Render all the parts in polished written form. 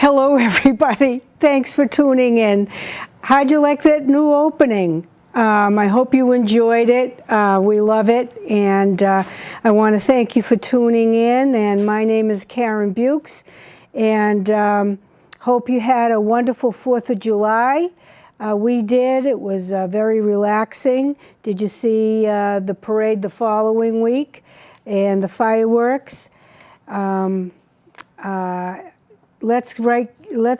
Hello, everybody. Thanks for tuning in. How'd you like that new opening? I hope you enjoyed it. We love it, and I want to thank you for tuning in. And my name is Karen Bukes, and hope you had a wonderful 4th of July. We did. It was very relaxing. Did you see the parade the following week and the fireworks? Let's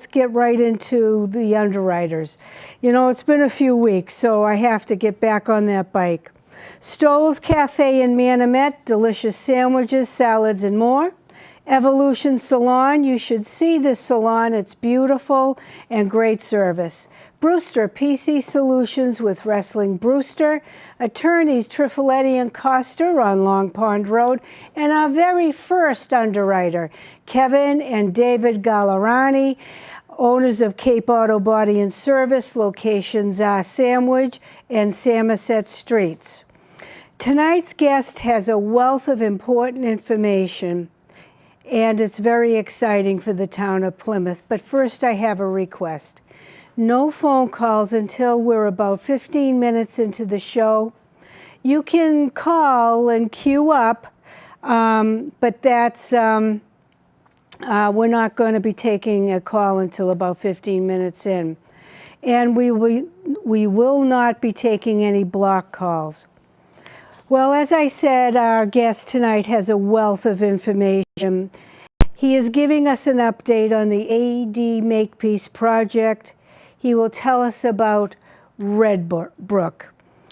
get right into the underwriters. You know, it's been a few weeks, so I have to get back on that bike. Stoll's Cafe in Manomet, delicious sandwiches, salads, and more. Evolution Salon, you should see this salon. It's beautiful and great service. Brewster PC Solutions with Wrestling Brewster, attorneys Trifoletti and Coster on Long Pond Road, and our very first underwriter, Kevin and David Gallerani, owners of Cape Auto Body and Service, locations are Sandwich and Samoset Streets. Tonight's guest has a wealth of important information, and it's very exciting for the town of Plymouth. But first, I have a request. No phone calls until we're about 15 minutes into the show. You can call and queue up, but that's we're not going to be taking a call until about 15 minutes in. And we will not be taking any block calls. Well, as I said, our guest tonight has a wealth of information. He is giving us an update on the AD Makepeace project. He will tell us about Redbrook.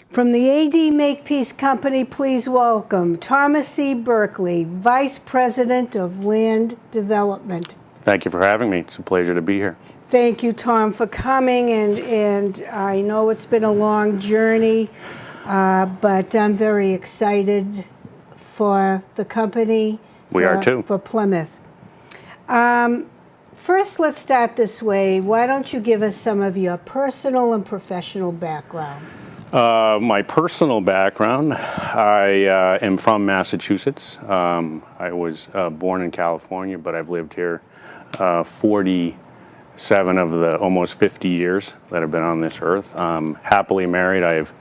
From the AD Makepeace Company, please welcome Thomas C. Berkeley, Vice President of Land Development. Thank you for having me. It's a pleasure to be here. Thank you, Tom, for coming, and I know it's been a long journey, but I'm very excited for the company. We are too. For Plymouth. First, let's start this way. Why don't you give us some of your personal and professional background? My personal background, I am from Massachusetts. I was born in California, but I've lived here 47 of the almost 50 years that I've been on this earth. Happily married. I have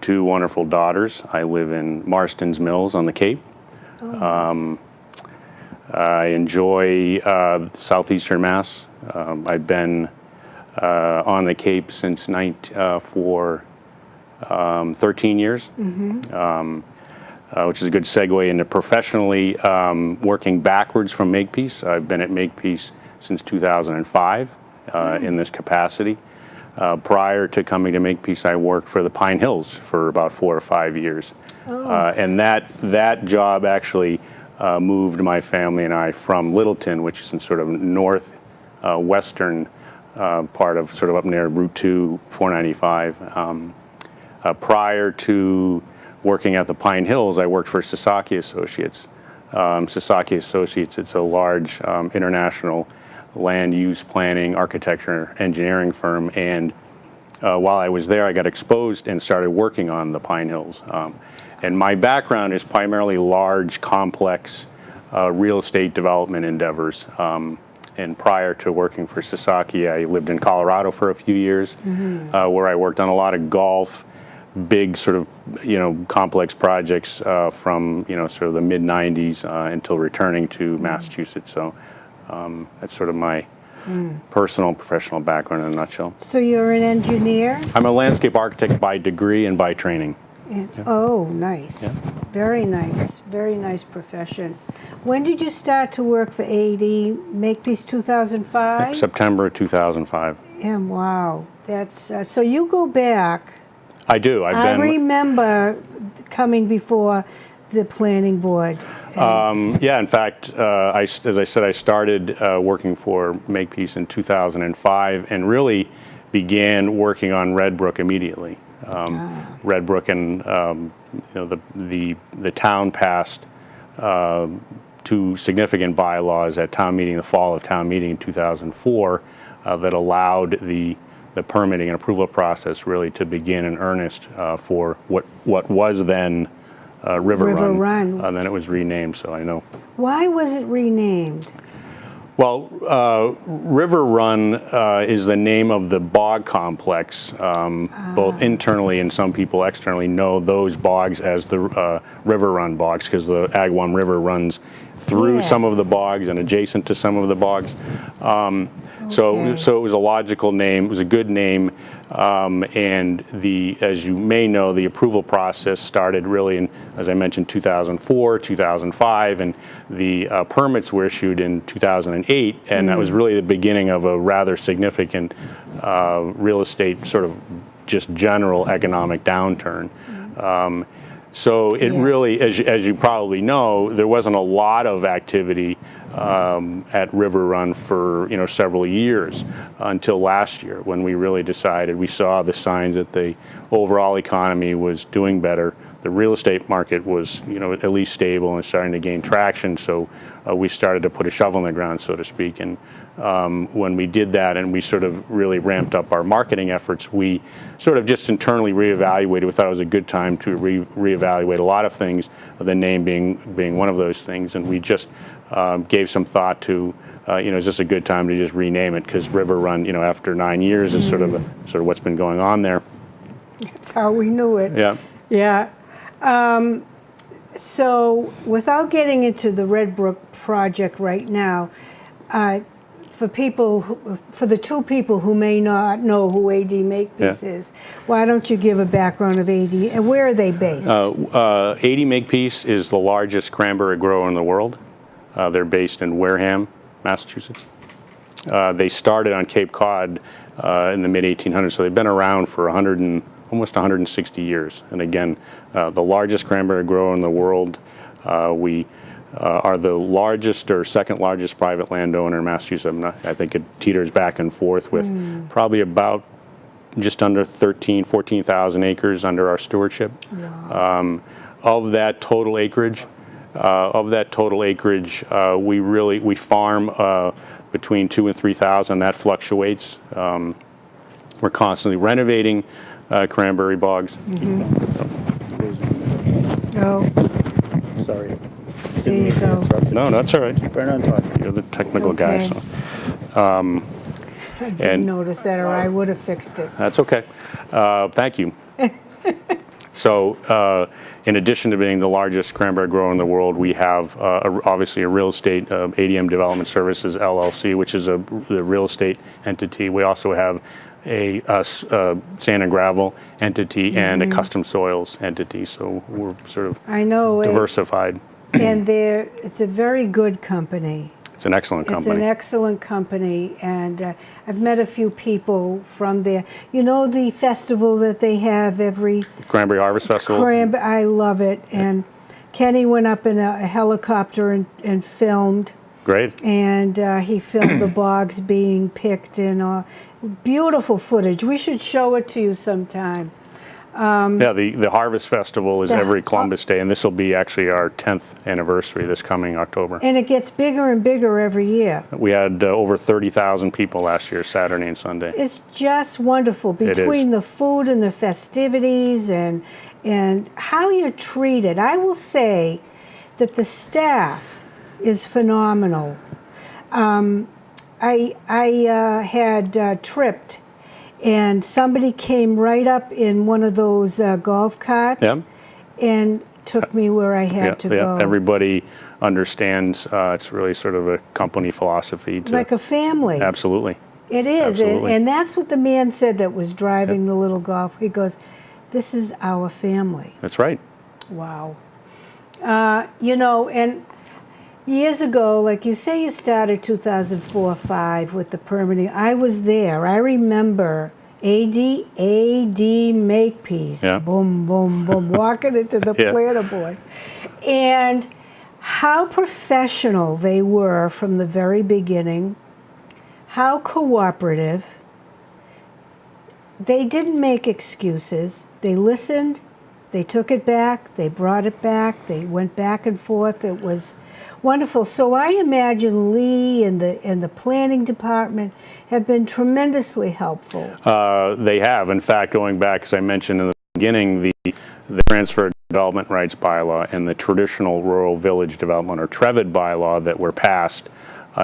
2 wonderful daughters. I live in Marston's Mills on the Cape. Oh, nice. I enjoy southeastern Mass. I've been on the Cape since for 13 years, which is a good segue into professionally working backwards from Makepeace. I've been at Makepeace since 2005 in this capacity. Prior to coming to Makepeace, I worked for the Pine Hills for about 4 or 5 years. Oh. And that job actually moved my family and I from Littleton, which is in sort of northwestern part of sort of up near Route 2, 495. Prior to working at the Pine Hills, I worked for Sasaki Associates. Sasaki Associates, it's a large international land use planning, architecture, engineering firm. And while I was there, I got exposed and started working on the Pine Hills. And my background is primarily large, complex real estate development endeavors. And prior to working for Sasaki, I lived in Colorado for a few years, where I worked on a lot of golf, big sort of, complex projects from, sort of the mid-90s until returning to Massachusetts. So that's sort of my personal and professional background in a nutshell. So you're an engineer? I'm a landscape architect by degree and by training. Yeah. Oh, nice. Yeah. Very nice. Very nice profession. When did you start to work for AD Makepeace? 2005? September 2005. Yeah, wow. That's so you go back. I do. I remember coming before the planning board. Yeah, in fact, as I said, I started working for Makepeace in 2005 and really began working on Redbrook immediately. Redbrook and the town passed 2 significant bylaws at town meeting, the fall of town meeting in 2004, that allowed the permitting and approval process really to begin in earnest for what was then River Run. Then it was renamed, so I know. Why was it renamed? Well, River Run is the name of the bog complex. Both internally and some people externally know those bogs as the River Run bogs because the Agawam River runs through some of the bogs and adjacent to some of the bogs. So it was a logical name. It was a good name. And as you may know, the approval process started really in, as I mentioned, 2004, 2005, and the permits were issued in 2008, and that was really the beginning of a rather significant real estate sort of just general economic downturn. So it really, as you probably know, there wasn't a lot of activity at River Run for several years until last year when we really decided, we saw the signs that the overall economy was doing better. The real estate market was at least stable and starting to gain traction, so we started to put a shovel in the ground, so to speak. And when we did that and we sort of really ramped up our marketing efforts, we sort of just internally reevaluated. We thought it was a good time to reevaluate a lot of things, the name being one of those things, and we just gave some thought to, is this a good time to just rename it? Because River Run, after 9 years, is sort of what's been going on there. That's how we knew it. Yeah. Yeah. So without getting into the Red Brook project right now, for the two people who may not know who AD Makepeace is, why don't you give a background of AD and where are they based? AD Makepeace is the largest cranberry grower in the world. They're based in Wareham, Massachusetts. They started on Cape Cod in the mid-1800s, so they've been around for almost 160 years. And again, the largest cranberry grower in the world. We are the largest or second largest private landowner in Massachusetts. I think it teeters back and forth with probably about just under 14,000 acres under our stewardship. Wow. Of that total acreage, we farm between 2,000 and 3,000. That fluctuates. We're constantly renovating cranberry bogs. Oh, Sorry. there you go. No, that's all right. Burn on top. You're the technical guy. So. I didn't notice that, or I would have fixed it. That's okay. Thank you. So, in addition to being the largest cranberry grower in the world, we have obviously a real estate, ADM Development Services LLC, which is the real estate entity. We also have a sand and gravel entity and a custom soils entity. So we're sort of diversified. And it's a very good company. It's an excellent company. It's an excellent company, and I've met a few people from there. You know the festival that they have every... Cranberry Harvest Festival? I love it. And Kenny went up in a helicopter and filmed. Great. And he filmed the bogs being picked and beautiful footage. We should show it to you sometime. Yeah, the Harvest Festival is every Columbus Day, and this will be actually our 10th anniversary this coming October. And it gets bigger and bigger every year. We had over 30,000 people last year, Saturday and Sunday. It's just wonderful between the food and the festivities and how you're treated. I will say that the staff is phenomenal. I had tripped. And somebody came right up in one of those golf carts and took me where I had to go. Everybody understands it's really sort of a company philosophy. Like a family. Absolutely. It is. Absolutely. And that's what the man said that was driving the little golf. He goes, this is our family. That's right. Wow. And years ago, like you say, you started 2004-05 with the permitting. I was there. I remember AD Makepeace. Yeah. Boom, boom, boom, walking into the planter board. And how professional they were from the very beginning, how cooperative. They didn't make excuses. They listened. They took it back. They brought it back. They went back and forth. It was wonderful. So I imagine Lee and the planning department have been tremendously helpful. They have. In fact, going back, as I mentioned in the beginning, the transfer development rights bylaw and the traditional rural village development or TREVID bylaw that were passed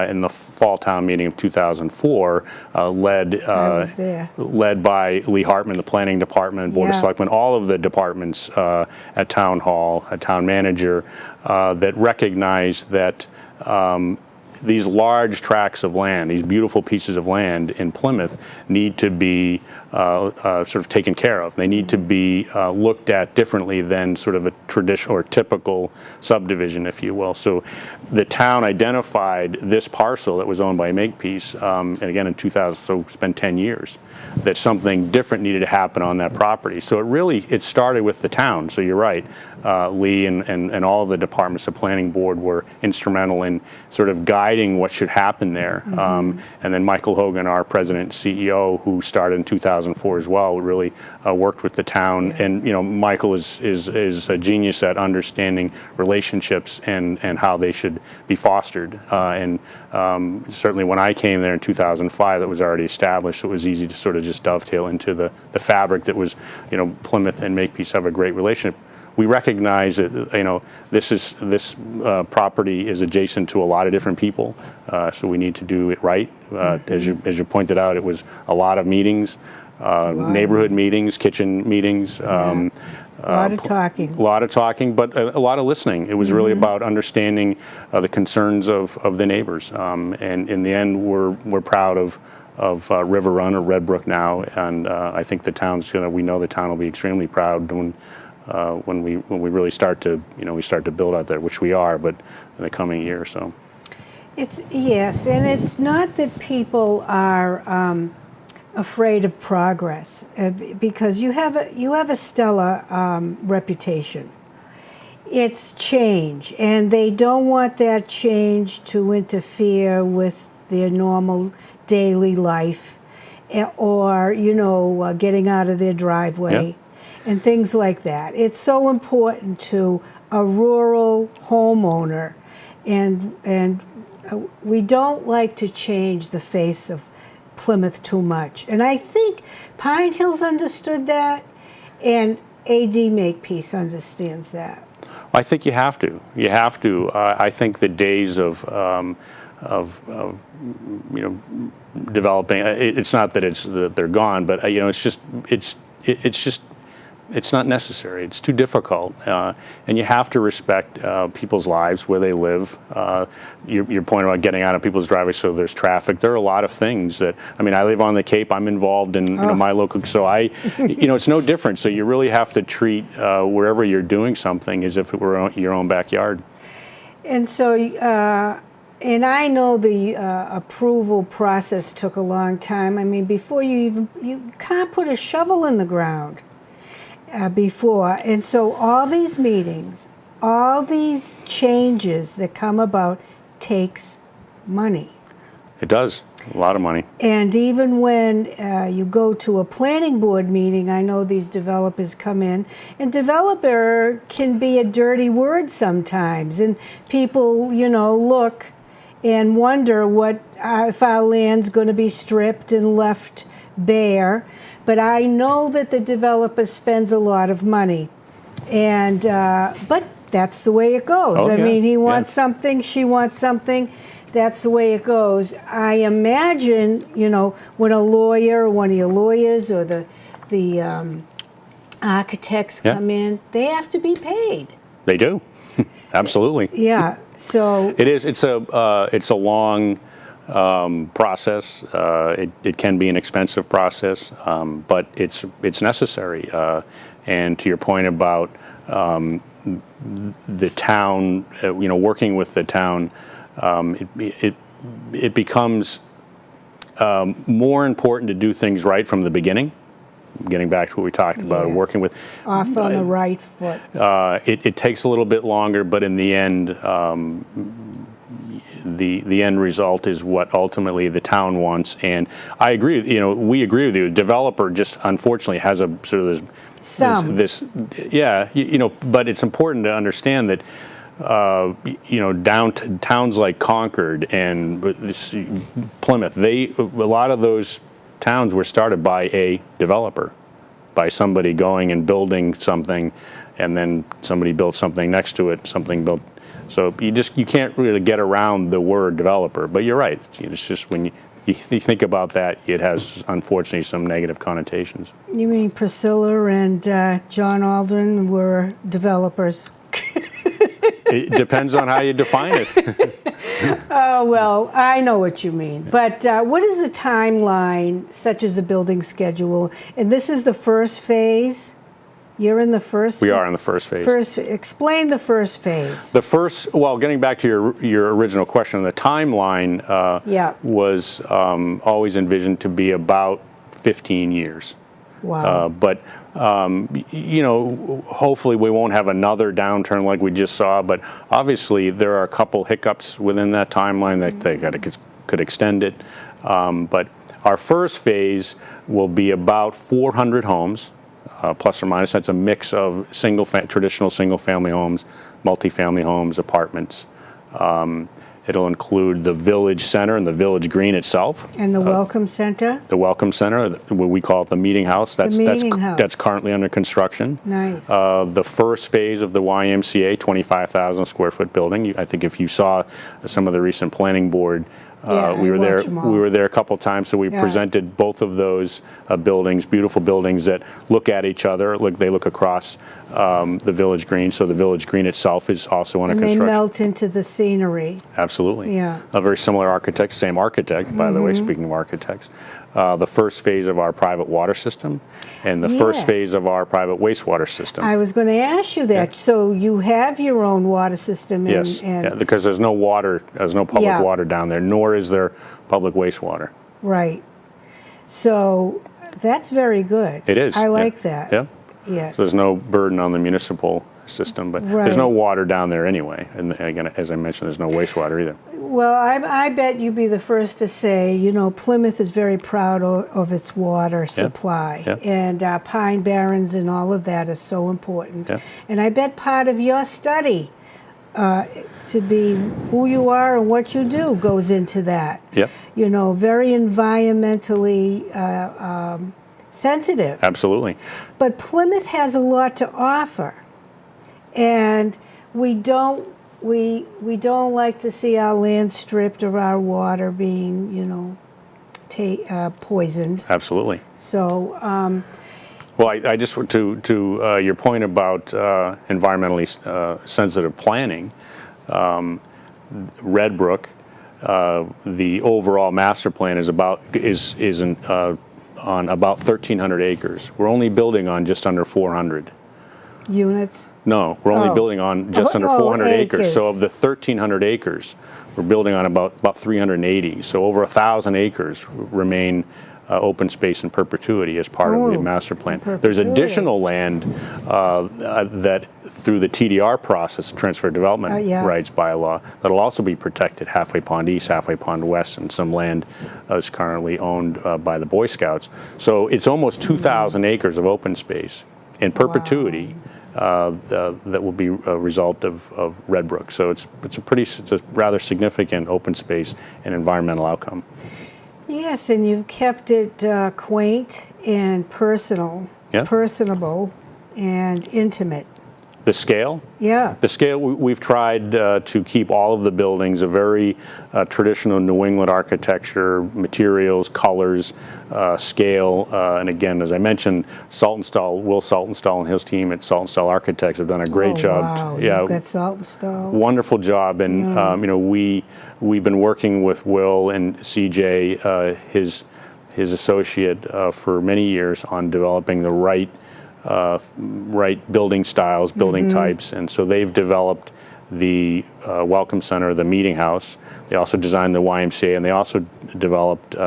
in the fall town meeting of 2004, led by Lee Hartman, the planning department, Board of Selectmen, all of the departments at Town Hall, a town manager, that recognized that these large tracts of land, these beautiful pieces of land in Plymouth, need to be sort of taken care of. They need to be looked at differently than sort of a traditional or typical subdivision, if you will. So the town identified this parcel that was owned by Makepeace, and again in 2000, so it's been 10 years, that something different needed to happen on that property. So it started with the town. So you're right. Lee and all of the departments, the planning board, were instrumental in sort of guiding what should happen there. And then Michael Hogan, our president and CEO, who started in 2004 as well, really worked with the town. And Michael is a genius at understanding relationships and how they should be fostered. And certainly when I came there in 2005, that was already established. So it was easy to sort of just dovetail into the fabric that was, Plymouth and Makepeace have a great relationship. We recognize that this property is adjacent to a lot of different people, so we need to do it right. As you pointed out, it was a lot of meetings, neighborhood meetings, kitchen meetings. A lot of talking. A lot of talking, but a lot of listening. It was really about understanding the concerns of the neighbors. And in the end, we're proud of River Run or Red Brook now, and I think the town's we know the town will be extremely proud when we really start to build out there, which we are, but in the coming year. So yes, and it's not that people are afraid of progress, because you have a stellar reputation. It's change, and they don't want that change to interfere with their normal daily life, or getting out of their driveway. Yep. And things like that. It's so important to a rural homeowner, and we don't like to change the face of Plymouth too much. And I think Pine Hills understood that, and AD Makepeace understands that. I think you have to. You have to. I think the days of developing. It's not that they're gone, but it's not necessary. It's too difficult, and you have to respect people's lives where they live. Your point about getting out of people's driveways so there's traffic. There are a lot of things that, I live on the Cape. I'm involved in my local, so it's no different. So you really have to treat wherever you're doing something as if it were your own backyard. And so, and I know the approval process took a long time. Before you can't put a shovel in the ground. Before, and so all these meetings, all these changes that come about takes money. It does, a lot of money. And even when you go to a planning board meeting, I know these developers come in, and developer can be a dirty word sometimes, and people, look and wonder if our land's going to be stripped and left bare. But I know that the developer spends a lot of money, and but that's the way it goes. Oh, yeah. He wants something, she wants something. That's the way it goes. I imagine, when a lawyer, one of your lawyers, or the architects come in, they have to be paid. They do, absolutely. Yeah. So it is. It's a long process. It can be an expensive process, but it's necessary. And to your point about the town, working with the town, it becomes more important to do things right from the beginning. Getting back to what we talked about, working with off on the right foot. It takes a little bit longer, but in the end, the end result is what ultimately the town wants. And I agree. We agree with you. Developer just unfortunately has a sort of this. But it's important to understand that. Towns like Concord and Plymouth, a lot of those towns were started by a developer, by somebody going and building something, and then somebody built something next to it, something built. So you can't really get around the word developer. But you're right. It's just when you think about that, it has unfortunately some negative connotations. You mean Priscilla and John Aldrin were developers? It depends on how you define it. Oh, well, I know what you mean. But what is the timeline, such as the building schedule? And this is the first phase? You're in the first We are in the first phase. Explain the first phase. The first, well, getting back to your original question, the timeline was always envisioned to be about 15 years. Wow. But hopefully we won't have another downturn like we just saw. But obviously there are a couple hiccups within that timeline that they could extend it. But our first phase will be about 400 homes, plus or minus. That's a mix of traditional single-family homes, multifamily homes, apartments. It'll include the village center and the village green itself. And the welcome center? The welcome center, what we call it the meeting house. That's currently under construction. Nice. The first phase of the YMCA, 25,000 square foot building. I think if you saw some of the recent planning board, we were there. We were there a couple times, so we presented both of those buildings, beautiful buildings that look at each other. They look across the village green. So the village green itself is also under construction. And they melt into the scenery. Absolutely. Yeah. A very similar architect, same architect, by the way. Speaking of architects, the first phase of our private water system, and the first phase of our private wastewater system. I was going to ask you that. Yeah. So you have your own water system. Yes, because there's no water, there's no public water down there, nor is there public wastewater. Right. So that's very good. It is. I like that. Yeah. Yes. So there's no burden on the municipal system, but there's no water down there anyway. And again, as I mentioned, there's no wastewater either. Well, I bet you'd be the first to say, Plymouth is very proud of its water supply. Yeah. And Pine Barrens and all of that is so important. Yeah. And I bet part of your study to be who you are and what you do goes into that. Yep. Very environmentally sensitive. Absolutely. But Plymouth has a lot to offer. And we don't like to see our land stripped or our water being, poisoned. Absolutely. So, well, I just to your point about environmentally sensitive planning, Red Brook, the overall master plan is on about 1,300 acres. We're only building on just under 400 units. No, we're only building on just under 400 acres. So of the 1,300 acres, we're building on about 380. So over 1,000 acres remain open space in perpetuity as part of the master plan. There's additional land that through the TDR process, transfer development rights bylaw, that'll also be protected. Halfway Pond East, Halfway Pond West, and some land is currently owned by the Boy Scouts. So it's almost 2,000 acres of open space in perpetuity. That will be a result of Red Brook. So it's a rather significant open space and environmental outcome. Yes, and you've kept it quaint and personable and intimate. The scale? Yeah. The scale, we've tried to keep all of the buildings a very traditional New England architecture, materials, colors, scale. And again, as I mentioned, Will Saltonstall and his team at Saltonstall Architects have done a great job. Wow, you've got Saltonstall. Wonderful job. And, we've been working with Will and CJ, his associate, for many years on developing the right building styles, building types, and so they've developed the Welcome Center, the Meeting House. They also designed the YMCA, and they also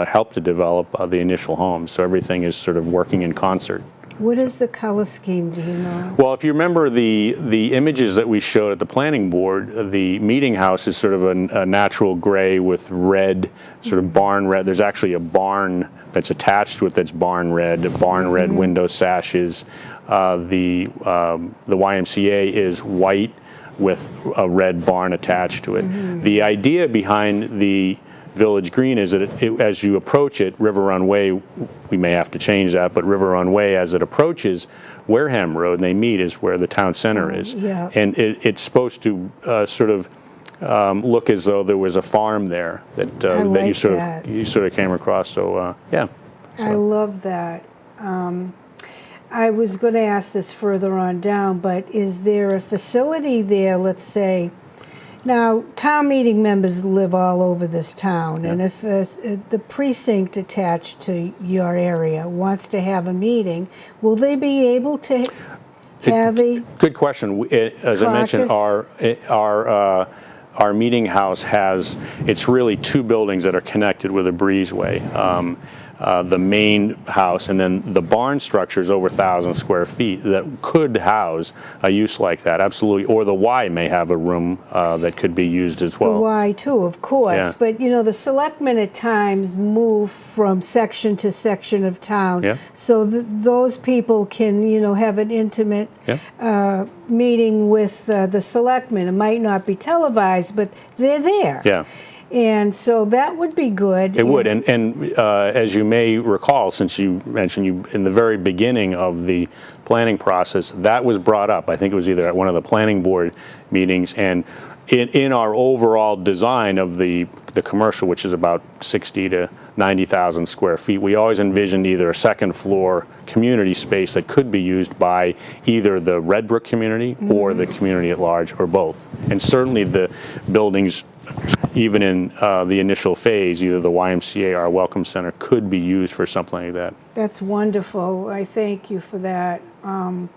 helped to develop the initial homes. So everything is sort of working in concert. What is the color scheme, do you know? Well, if you remember the images that we showed at the planning board, the Meeting House is sort of a natural gray with red, sort of barn red. There's actually a barn that's attached to it that's barn red window sashes. The YMCA is white with a red barn attached to it. The idea behind the Village Green is that as you approach it, River Run Way, we may have to change that, but River Run Way, as it approaches Wareham Road and they meet, is where the town center is. Yeah. And it's supposed to sort of look as though there was a farm there that like you sort of came across. So yeah. I love that. I was going to ask this further on down, but is there a facility there, let's say, now town meeting members live all over this town, and if the precinct attached to your area wants to have a meeting, will they be able to have a Good question. As I mentioned, our meeting house it's really two buildings that are connected with a breezeway. The main house, and then the barn structure is over 1,000 square feet that could house a use like that, absolutely. Or the Y may have a room that could be used as well. The Y too, of course. Yeah. But you know, the selectmen at times move from section to section of town, Yeah. so those people can, you know, have an intimate meeting with the selectmen. It might not be televised, but they're there. Yeah. And so that would be good. It would, and as you may recall, since you mentioned in the very beginning of the planning process, that was brought up. I think it was either at one of the planning board meetings, and in our overall design of the commercial, which is about 60 to 90,000 square feet, we always envisioned either a second floor community space that could be used by either the Red Brook community or the community at large, or both. And certainly the buildings, even in the initial phase, either the YMCA or our Welcome Center could be used for something like that. That's wonderful. I thank you for that. And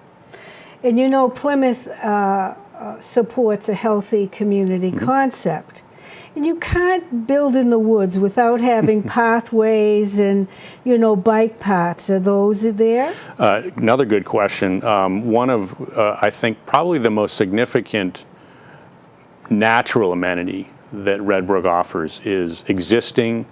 you know, Plymouth supports a healthy community concept. And you can't build in the woods without having pathways and, you know, bike paths. Are those there? Another good question. One of, I think, probably the most significant natural amenity that Red Brook offers is existing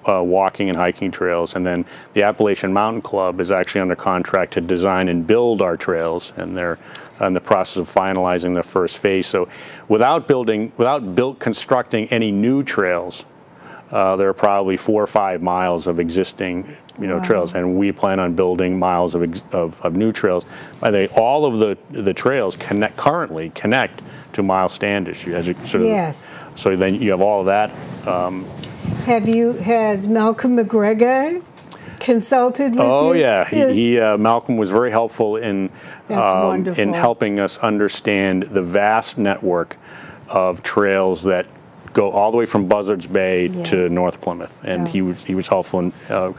walking and hiking trails, and then the Appalachian Mountain Club is actually under contract to design and build our trails, and they're in the process of finalizing the first phase. So without constructing any new trails, there are probably 4 or 5 miles of existing, trails, and we plan on building miles of new trails. By the way, all of the trails currently connect to Miles Standish. Yes. So then you have all of that. Has Malcolm McGregor consulted with you? Oh yeah, Yes. Malcolm was very helpful in helping us understand the vast network of trails that go all the way from Buzzards Bay to North Plymouth, and he was helpful in working.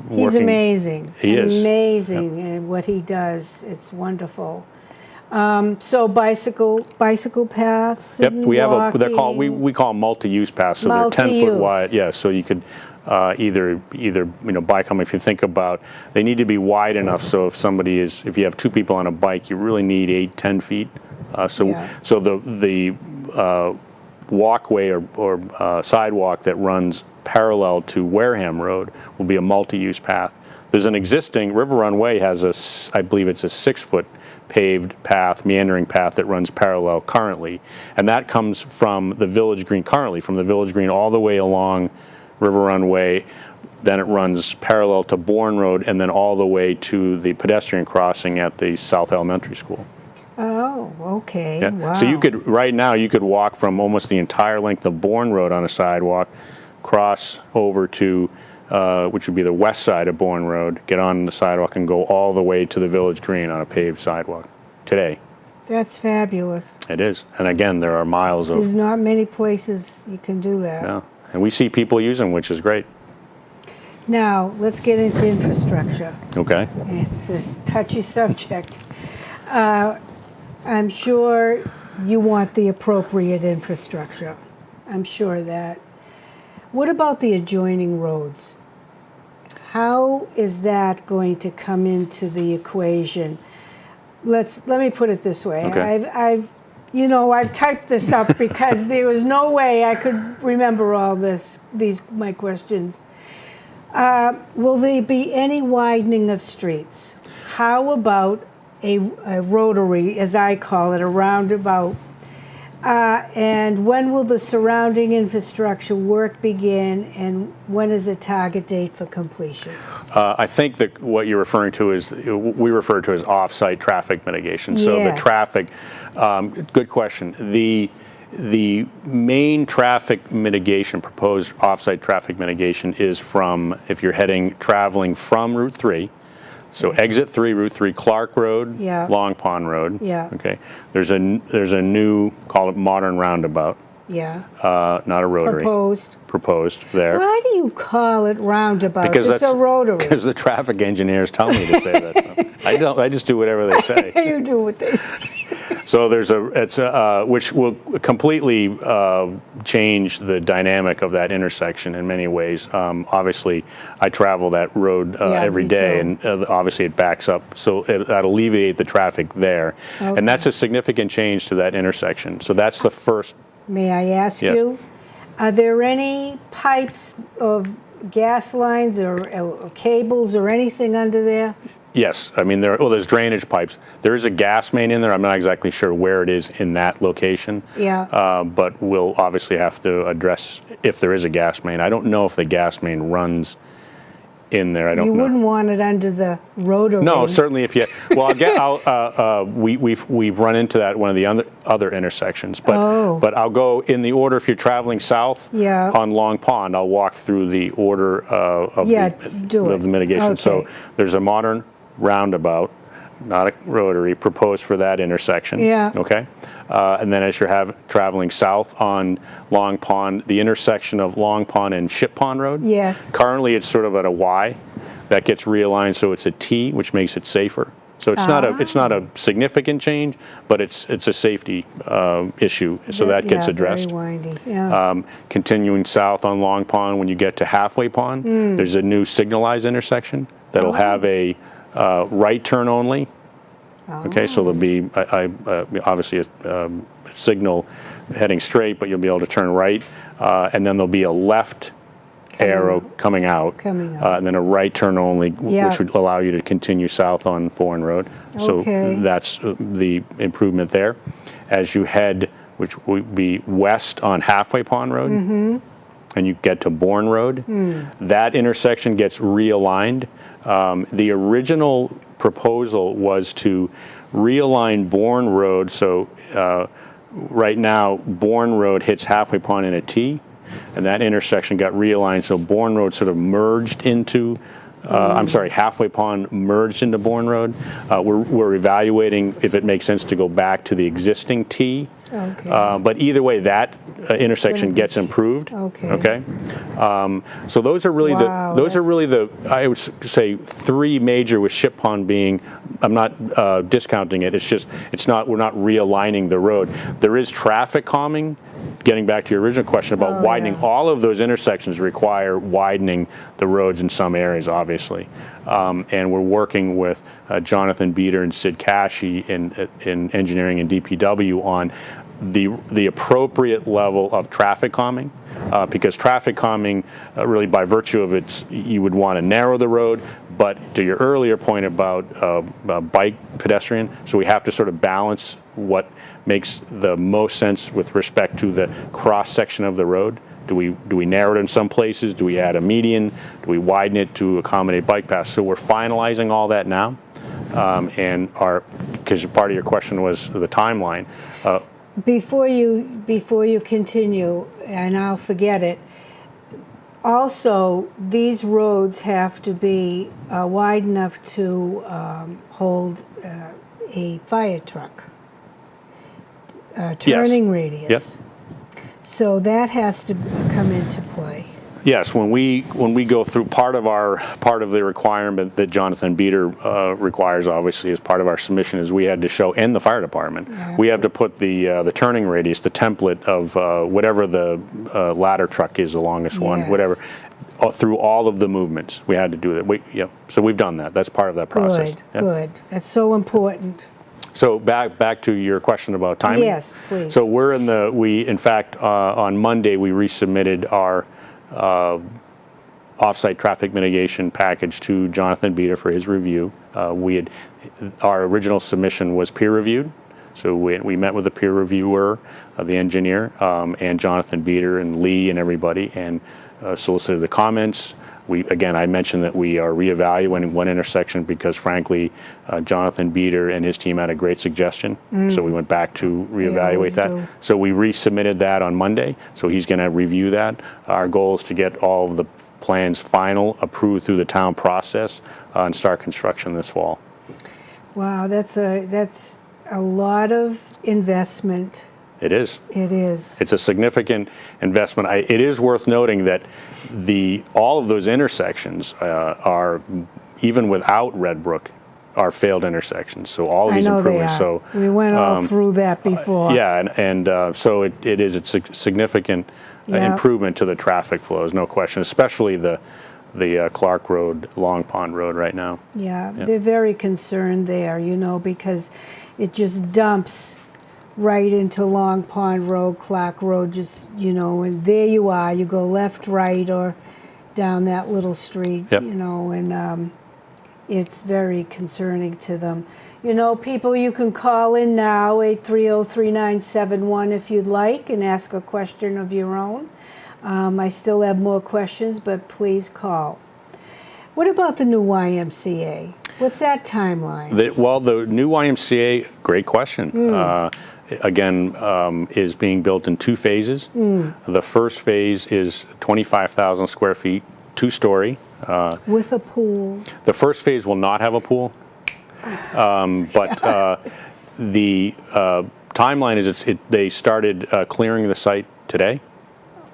He's amazing. He is amazing in what he does. It's wonderful. So bicycle paths. Yep, we have walking. we call them multi-use paths. So they're 10 foot wide. Yeah, so you could either bike them. If you think about, they need to be wide enough. So if you have 2 people on a bike, you really need 8-10 feet. So the walkway or sidewalk that runs parallel to Wareham Road will be a multi-use path. There's an existing River Run Way has I believe it's a 6-foot paved path, meandering path that runs parallel currently, and that comes from the Village Green all the way along River Run Way. Then it runs parallel to Bourne Road, and then all the way to the pedestrian crossing at the South Elementary School. Oh, okay. Yeah. Wow. So you could walk from almost the entire length of Bourne Road on a sidewalk, cross over to which would be the west side of Bourne Road, get on the sidewalk and go all the way to the Village Green on a paved sidewalk today. That's fabulous. It is. And again, there are miles of... There's not many places you can do that. No. And we see people using them, which is great. Now, let's get into infrastructure. Okay. It's a touchy subject. I'm sure you want the appropriate infrastructure. I'm sure of that. What about the adjoining roads? How is that going to come into the equation? Let me put it this way. Okay. I've typed this up because there was no way I could remember all my questions. Will there be any widening of streets? How about a rotary, as I call it, a roundabout, And when will the surrounding infrastructure work begin, and when is the target date for completion? I think that what you're referring to is, we refer to as off-site traffic mitigation. So the Yes. traffic, good question. The main traffic mitigation, proposed off-site traffic mitigation, is from, if you're traveling from Route 3, so exit 3, Route 3, Clark Road, Yeah. Long Pond Road. Yeah. Okay. There's a new, call it modern roundabout, Yeah. not a rotary. Proposed there. Why do you call it roundabout? Because it's a rotary. Because the traffic engineers tell me to say that. So I don't. I just do whatever they say. You do with this. So which will completely change the dynamic of that intersection in many ways. Obviously, I travel that road every me day, too. and obviously it backs up. So that'll alleviate the traffic there, Okay. and that's a significant change to that intersection. So that's the first. May I ask Yes. you, are there any pipes of gas lines or cables or anything under there? Yes, I mean there's drainage pipes. There is a gas main in there. I'm not exactly sure where it is in that location. Yeah. But we'll obviously have to address if there is a gas main. I don't know if the gas main runs in there. I don't know. You wouldn't want it under the rotary. No, certainly if you. Well, we've run into that at one of the other intersections, but I'll go in the order. If you're traveling south on Long Pond, I'll walk through the order of the mitigation. Okay. So there's a modern roundabout, not a rotary, proposed for that intersection. Yeah. Okay. And then as you're traveling south on Long Pond, the intersection of Long Pond and Ship Pond Road. Yes. Currently, it's sort of at a Y. That gets realigned, so it's a T, which makes it safer. So it's not a significant change, but it's a safety issue. So that gets addressed. Very windy. Yeah. Continuing south on Long Pond, when you get to Halfway Pond, there's a new signalized intersection that'll have a right turn only. Okay, so there'll be obviously a signal heading straight, but you'll be able to turn right, and then there'll be a left arrow coming out, and then a right turn only, which would allow you to continue south on Bourne Road. So that's the improvement there. As you head, which would be west on Halfway Pond Road, and you get to Bourne Road, that intersection gets realigned. The original proposal was to realign Bourne Road, so right now Bourne Road hits Halfway Pond in a T, and that intersection got realigned, so Bourne Road sort of merged into Halfway Pond merged into Bourne Road. We're evaluating if it makes sense to go back to the existing T. Okay. But either way, that intersection gets improved. Okay. So those are really the I would say three major, with Ship Pond being. I'm not discounting it. It's just we're not realigning the road. There is traffic calming. Getting back to your original question about widening, all of those intersections require widening the roads in some areas, obviously. And we're working with Jonathan Beater and Sid Cashy in engineering and DPW on the appropriate level of traffic calming, because traffic calming, really by virtue of you would want to narrow the road, but to your earlier point about bike pedestrian, so we have to sort of balance what makes the most sense with respect to the cross section of the road. Do we narrow it in some places? Do we add a median? Do we widen it to accommodate bike paths? So we're finalizing all that now, because part of your question was the timeline. Before you continue, and I'll forget it, also these roads have to be wide enough to hold a fire truck. Turning radius. Yep. So that has to come into play. Yes, when we go through part of the requirement that Jonathan Beater requires, obviously as part of our submission, is we had to show, and the fire department, we have to put the turning radius, the template of whatever the ladder truck is, the longest one, whatever, through all of the movements. We had to do that. So we've done that. That's part of that process. Good. That's so important. So back to your question about timing. Yes, please. So in fact, on Monday we resubmitted our off-site traffic mitigation package to Jonathan Beater for his review. Our original submission was peer reviewed, So we met with the peer reviewer, the engineer, and Jonathan Beater and Lee and everybody, and solicited the comments. I mentioned that we are reevaluating one intersection because, frankly, Jonathan Beater and his team had a great suggestion. So we went back to reevaluate that. do. So we resubmitted that on Monday. So he's going to review that. Our goal is to get all of the plans final, approved through the town process, and start construction this fall. Wow, that's a lot of investment. It is. It is. It's a significant investment. It is worth noting that all of those intersections are, even without Red Brook, are failed intersections. So all these I know improvements. they are. So we went all through that before. yeah, and so it is a significant improvement to the traffic flows, no question. Especially the Clark Road, Long Pond Road right now. Yeah, they're very concerned there, because it just dumps right into Long Pond Road, Clark Road, and there you are. You go left, right, or down that little street, Yep. and it's very concerning to them. People, you can call in now, 830-3971 if you'd like, and ask a question of your own. I still have more questions, but please call. What about the new YMCA? What's that timeline? The new YMCA, great question. Is being built in 2 phases. The first phase is 25,000 square feet, 2-story. With a pool. The first phase will not have a pool, but the timeline is they started clearing the site today.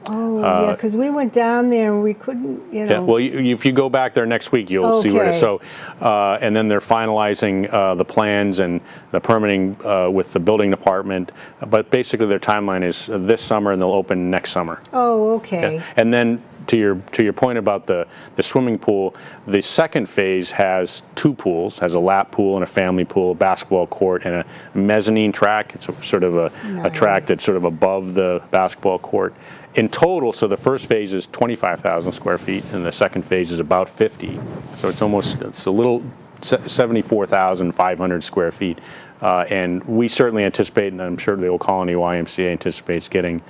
Oh, yeah, because we went down there and we couldn't, Yeah, well, if you go back there next week, you'll see where it is. So, and then they're finalizing the plans and the permitting with the building department. But basically, their timeline is this summer, and they'll open next summer. Oh, okay. Yeah. And then to your point about the swimming pool, the second phase has 2 pools, has a lap pool and a family pool, a basketball court, and a mezzanine track. It's sort of a track that's sort of above the basketball court. In total, so the first phase is 25,000 square feet, and the second phase is about 50. So it's a little 74,500 square feet. And we certainly anticipate, and I'm sure the Old Colony YMCA anticipates getting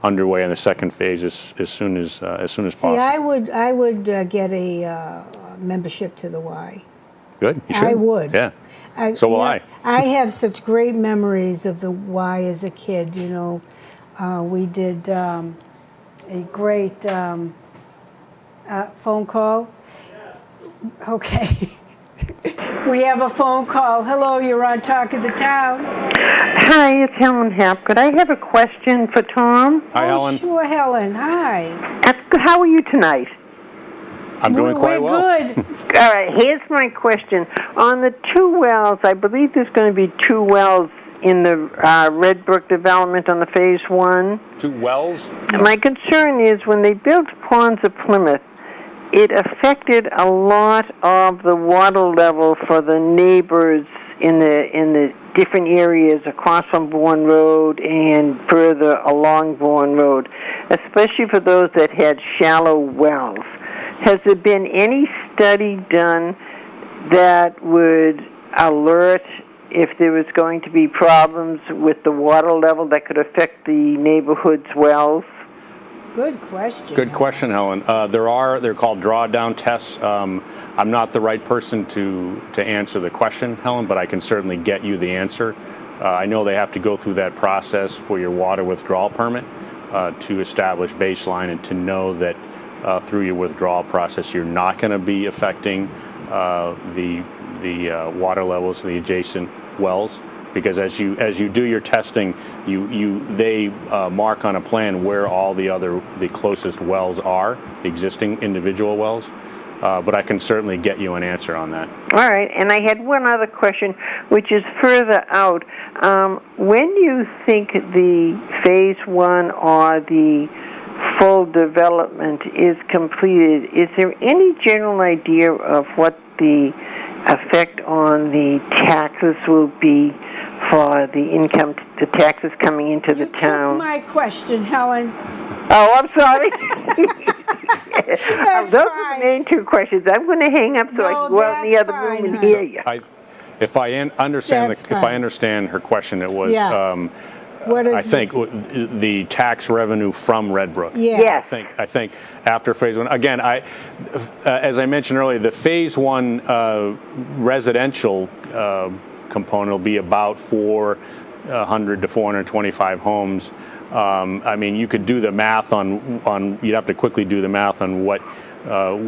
underway in the second phase as soon as possible. See, I would get a membership to the Y. Good, you should. I would. Yeah. So will I. I have such great memories of the Y as a kid. We did a great phone call. Okay. We have a phone call. Hello, you're on Talk of the Town. Hi, it's Helen Hapgood. I have a question for Tom. Hi, Helen. Sure, Helen. Hi. How are you tonight? I'm doing quite well. We're good. All right, here's my question. On the 2 wells, I believe there's going to be 2 wells in the Red Brook development on the Phase 1. 2 wells? My concern is when they built Ponds of Plymouth, it affected a lot of the water level for the neighbors in the different areas across from Bourne Road and further along Bourne Road, especially for those that had shallow wells. Has there been any study done that would alert if there was going to be problems with the water level that could affect the neighborhood's wells? Good question. Good question, Helen. They're called drawdown tests. I'm not the right person to answer the question, Helen, but I can certainly get you the answer. I know they have to go through that process for your water withdrawal permit to establish baseline and to know that through your withdrawal process you're not going to be affecting the water levels of the adjacent wells. Because as you do your testing, they mark on a plan where all the closest wells are, existing individual wells. But I can certainly get you an answer on that. All right, and I had one other question, which is further out. When you think the Phase 1 or the full development is completed, is there any general idea of what the effect on the taxes will be for the income, the taxes coming into the town? My question, Helen. Oh, I'm sorry. Those That's are the main 2 questions. I'm going to hang up so I can go out in the other room and hear you. if I understand That's if I fine. understand her question, it was. Yeah. What is I think the tax revenue from Red Brook. Yeah. Yes. I think after phase one, again, as I mentioned earlier, the phase one residential component will be about 400 to 425 homes. I mean, you could do the math on. You'd have to quickly do the math on what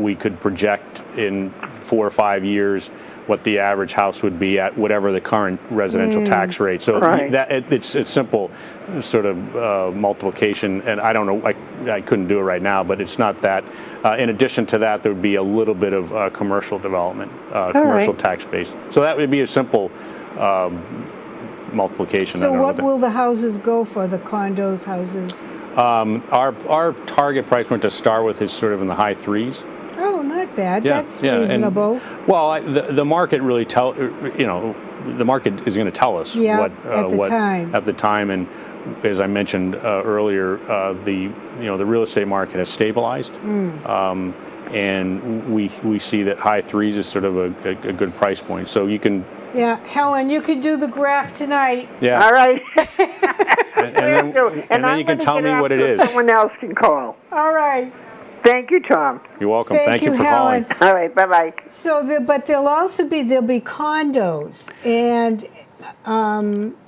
we could project in 4 or 5 years, what the average house would be at whatever the current residential tax rate. So Right. it's simple sort of multiplication, and I don't know, I couldn't do it right now, but it's not that. In addition to that, there would be a little bit of commercial development, commercial right. tax base. So that would be a simple multiplication. I So don't know what that- will the houses go for, the condos, houses? Our target price point to start with is sort of in the high threes. Oh, not bad. Yeah, That's yeah, and- reasonable. Well, the market really the market is going to tell us Yeah, what at the time. at the time, and as I mentioned earlier, the real estate market has stabilized, and we see that high threes is sort of a good price point. So you can. Yeah, Helen, you could do the graph tonight. Yeah. All right. And then I'm you can gonna tell get me off what it so is. Someone else can call. All right. Thank you, Tom. You're welcome. Thank Thank you you, for Helen. calling. All right. Bye-bye. So, but there'll be condos and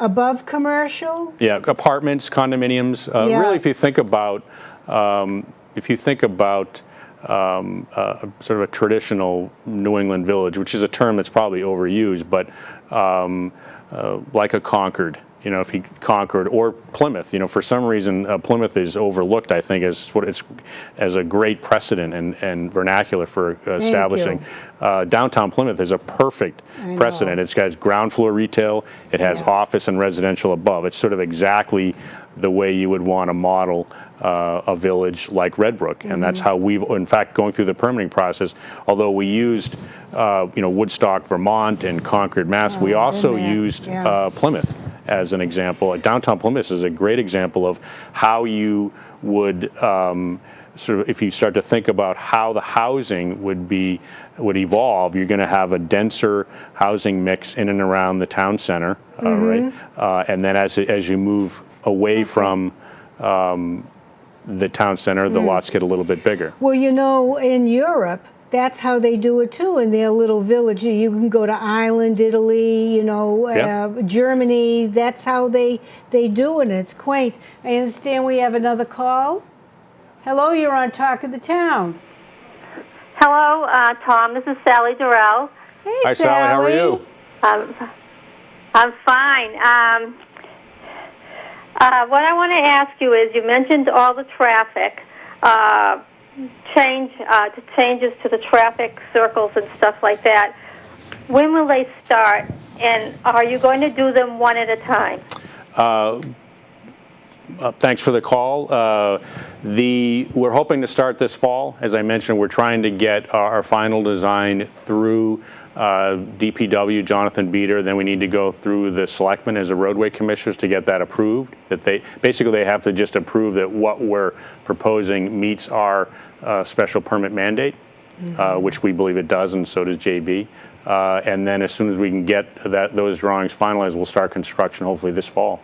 above commercial. Yeah, apartments, condominiums. Yeah. Really, if you think about sort of a traditional New England village, which is a term that's probably overused, but like a Concord. If you Concord or Plymouth, for some reason Plymouth is overlooked, I think, as a great precedent and vernacular for establishing. Downtown Plymouth is a perfect precedent. It's got ground floor retail. It has office and residential above. It's sort of exactly the way you would want to model a village like Red Brook, and that's how we've, in fact, going through the permitting process. Although we used, Woodstock, Vermont, and Concord, Mass, we also used Plymouth as an example. Downtown Plymouth is a great example of how you would sort of, if you start to think about how the housing would evolve, you're going to have a denser housing mix in and around the town center, right? And then as you move away from the town center, the lots get a little bit bigger. Well, in Europe, that's how they do it too. In their little village, you can go to Ireland, Italy, Germany. That's how they do it. And it's quaint. I understand we have another call. Hello, you're on Talk of the Town. Hello, Tom. This is Sally Durrell. Hey, Hi, Sally. How are you? I'm fine. What I want to ask you is, you mentioned all the traffic changes to the traffic circles and stuff like that. When will they start, and are you going to do them one at a time? Thanks for the call. We're hoping to start this fall. As I mentioned, we're trying to get our final design through DPW, Jonathan Beater. Then we need to go through the selectmen as the roadway commissioners to get that approved. That they have to just approve that what we're proposing meets our special permit mandate, which we believe it does, and so does JB. And then as soon as we can get those drawings finalized, we'll start construction hopefully this fall.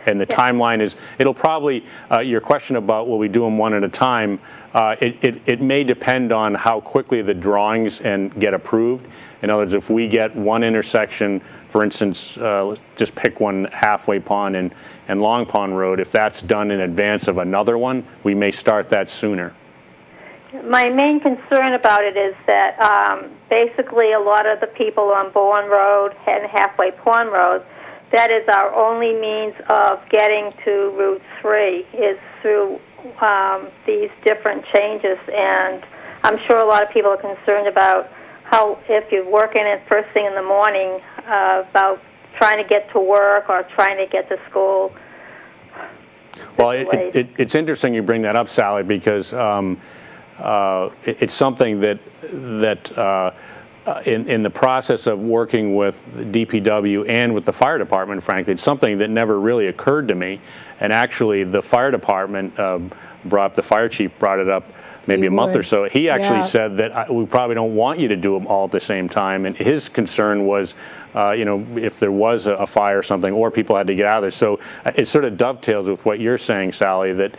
And the timeline is, it'll probably, your question about will we do them one at a time, it may depend on how quickly the drawings get approved. In other words, if we get one intersection, for instance, let's just pick one, Halfway Pond and Long Pond Road, if that's done in advance of another one, we may start that sooner. My main concern about it is that basically a lot of the people on Bourne Road and Halfway Pond Road, that is our only means of getting to Route 3 is through these different changes. And I'm sure a lot of people are concerned about how, if you're working at first thing in the morning, about trying to get to work or trying to get to school. Well, it's interesting you bring that up, Sally, because it's something that in the process of working with DPW and with the fire department, frankly, it's something that never really occurred to me. And actually, the fire department the fire chief brought it up maybe a month or would. so. He actually Yeah. said that we probably don't want you to do them all at the same time. And his concern was, if there was a fire or something, or people had to get out of there. So it sort of dovetails with what you're saying, Sally, that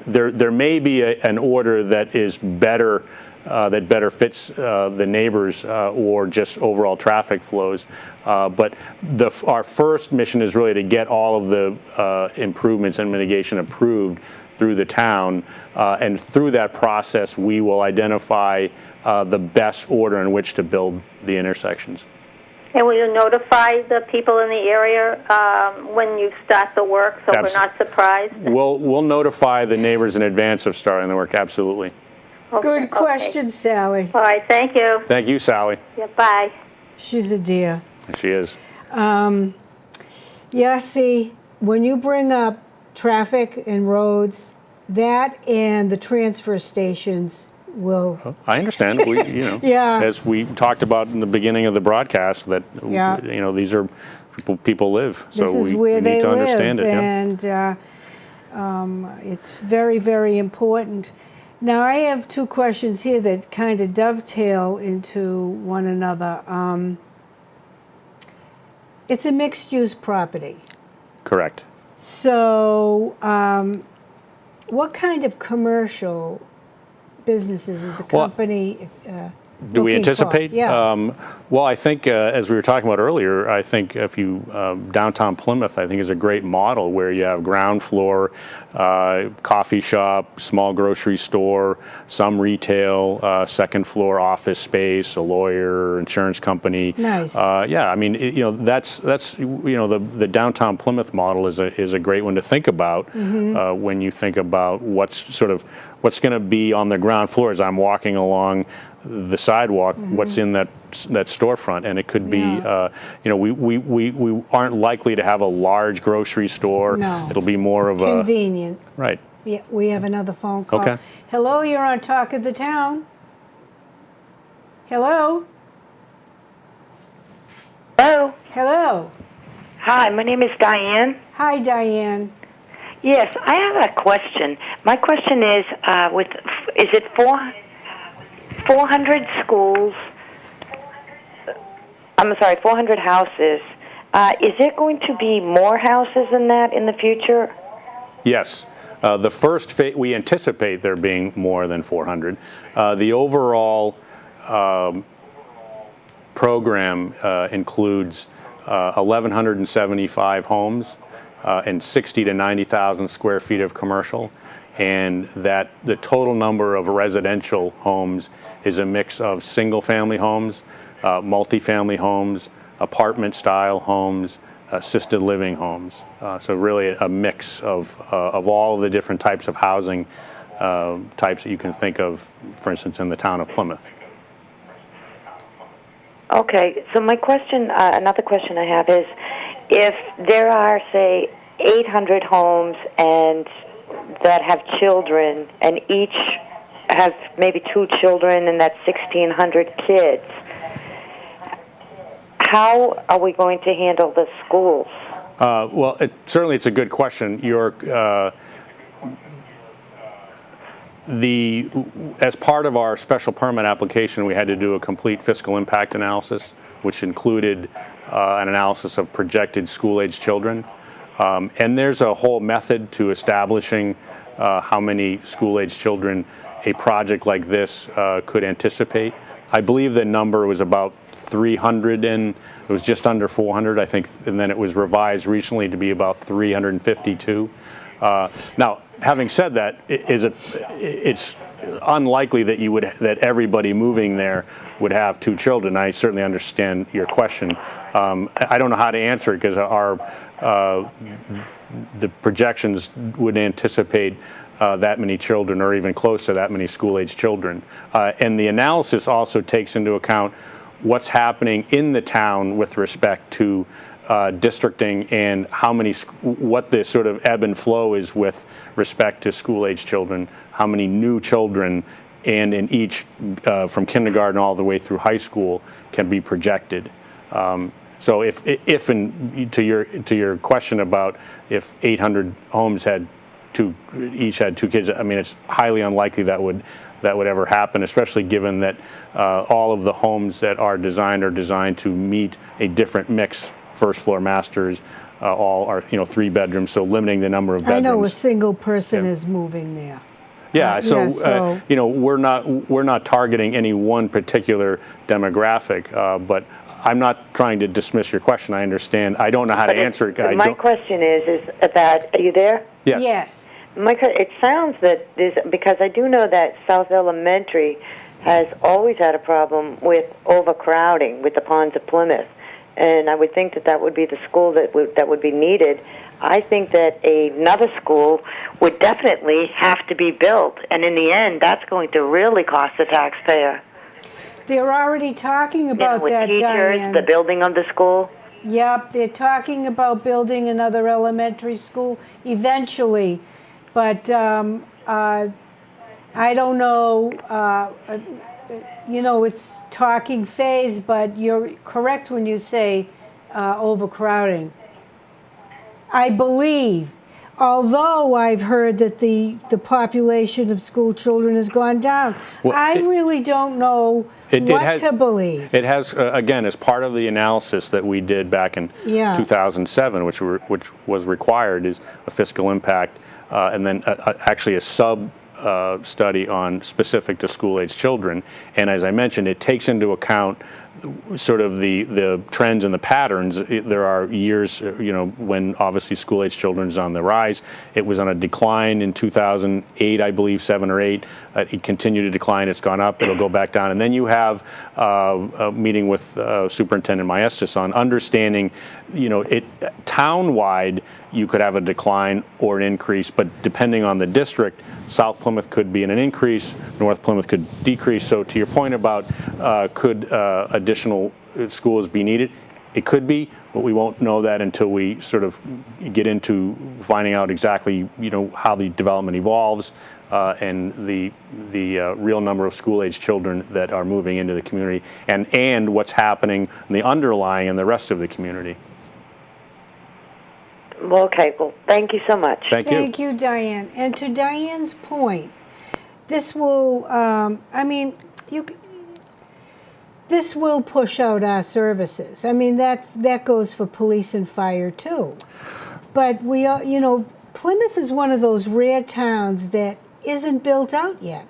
there may be an order that is better, that better fits the neighbors or just overall traffic flows. But our first mission is really to get all of the improvements and mitigation approved through the town, and through that process we will identify the best order in which to build the intersections. And will you notify the people in the area when you start the work, so we're not surprised? We'll notify the neighbors in advance of starting the work, absolutely. Okay, Good question, Sally. All right, thank you. Thank you, Sally. Yeah, bye. She's a dear. She is. Yeah, see, when you bring up traffic and roads, that and the transfer stations will. I understand. Yeah. As we talked about in the beginning of the broadcast, that Yeah. these are people live, so This is we where need they to live, understand it. Yeah. and it's very, very important. Now, I have two questions here that kind of dovetail into one another. It's a mixed-use property. Correct. So, what kind of commercial businesses is the company Do we looking for? anticipate? Yeah. Well, I think as we were talking about earlier, I think if you downtown Plymouth, I think is a great model where you have ground floor, coffee shop, small grocery store, some retail, second floor office space, a lawyer, insurance company. Nice. Yeah, I mean, that's the downtown Plymouth model is a great one to think about when you think about what's going to be on the ground floor as I'm walking along the sidewalk, what's in that storefront, and it could be, we aren't likely to have a large grocery store. No. It'll be more of Convenient. Right. Yeah, we have another phone call. Okay. Hello, you're on Talk of the Town. Hello? Hello. Hello. Hi, my name is Diane. Hi, Diane. Yes, I have a question. My question is, is it 400 schools? I'm sorry, 400 houses. Is there going to be more houses than that in the future? Yes. The first phase, we anticipate there being more than 400. The overall program includes 1,175 homes and 60 to 90,000 square feet of commercial, and that the total number of residential homes is a mix of single-family homes, multifamily homes, apartment-style homes, assisted living homes. So really a mix of all the different types of housing types that you can think of, for instance, in the town of Plymouth. Okay, so my question, another question I have is, if there are, say, 800 homes and that have children, and each have maybe 2 children, and that's 1,600 kids, how are we going to handle the schools? Well, certainly it's a good question. As part of our special permit application, we had to do a complete fiscal impact analysis, which included an analysis of projected school-age children. And there's a whole method to establishing how many school-age children a project like this could anticipate. I believe the number was about 300, and it was just under 400, I think, and then it was revised recently to be about 352. Now, having said that, it's unlikely that everybody moving there would have 2 children. I certainly understand your question. I don't know how to answer it because the projections would anticipate that many children, or even close to that many school-age children. And the analysis also takes into account what's happening in the town with respect to districting and what the sort of ebb and flow is with respect to school-age children, how many new children, and in each from kindergarten all the way through high school can be projected. So to your question about if 800 homes had each had 2 kids. I mean, it's highly unlikely that would ever happen, especially given that all of the homes that are designed to meet a different mix. First floor masters, all are 3 bedrooms, so limiting the number of bedrooms. I know a single person is moving there. Yeah, so we're not targeting any one particular demographic, but I'm not trying to dismiss your question. I understand. I don't know how to answer it. My question is that, are you there? Yes. Yes. It sounds that because I do know that South Elementary has always had a problem with overcrowding with the Ponds of Plymouth, and I would think that would be the school that would be needed. I think that another school would definitely have to be built, and in the end, that's going to really cost the taxpayer. They're already talking about with that, teachers, Diane. the building of the school. Yep, they're talking about building another elementary school eventually, but I don't know. It's talking phase, but you're correct when you say overcrowding. I believe, although I've heard that the population of school children has gone down, I really don't know what to believe. It has, again, as part of the analysis that we did back in 2007, which was required, is a fiscal impact, and then actually a study on specific to school-age children. And as I mentioned, it takes into account sort of the trends and the patterns. There are years, when obviously school-age children is on the rise. It was on a decline in 2008, I believe, 7 or 8. It continued to decline. It's gone up. It'll go back down. And then you have a meeting with Superintendent Maestas on understanding, town-wide, you could have a decline or an increase, but depending on the district, South Plymouth could be in an increase, North Plymouth could decrease. So to your point about could additional schools be needed, it could be, but we won't know that until we sort of get into finding out exactly, how the development evolves and the real number of school-age children that are moving into the community, and what's happening in the underlying and the rest of the community. Well, okay. Well, thank you so much. Thank you. Thank you, Diane. And to Diane's point, this will, this will push out our services. I mean, that goes for police and fire too. But we are, Plymouth is one of those rare towns that isn't built out yet.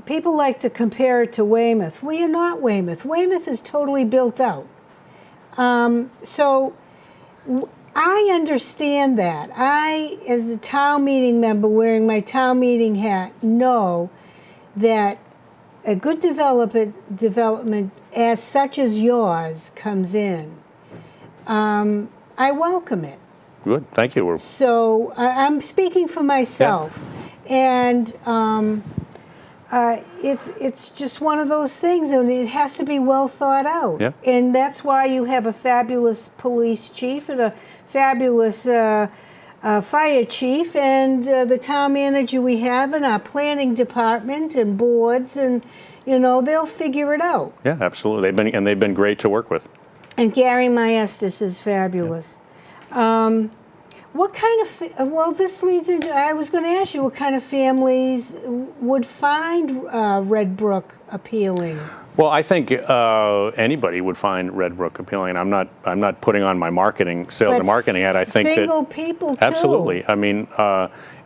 People like to compare it to Weymouth. We are not Weymouth. Weymouth is totally built out. I understand that. I, as a town meeting member wearing my town meeting hat, know that a good development as such as yours comes in. I welcome it. Good, thank you. So I'm speaking for myself, and it's just one of those things, and it has to be well thought out. Yeah. And that's why you have a fabulous police chief and a fabulous fire chief, and the town manager we have, and our planning department and boards, and they'll figure it out. Yeah, absolutely. They've been great to work with. And Gary Maestas is fabulous. Yeah. What kind of, this leads into, I was going to ask you, what kind of families would find Red Brook appealing? Well, I think anybody would find Red Brook appealing. I'm not putting on my sales and marketing hat. I think single that people too. Absolutely. I mean,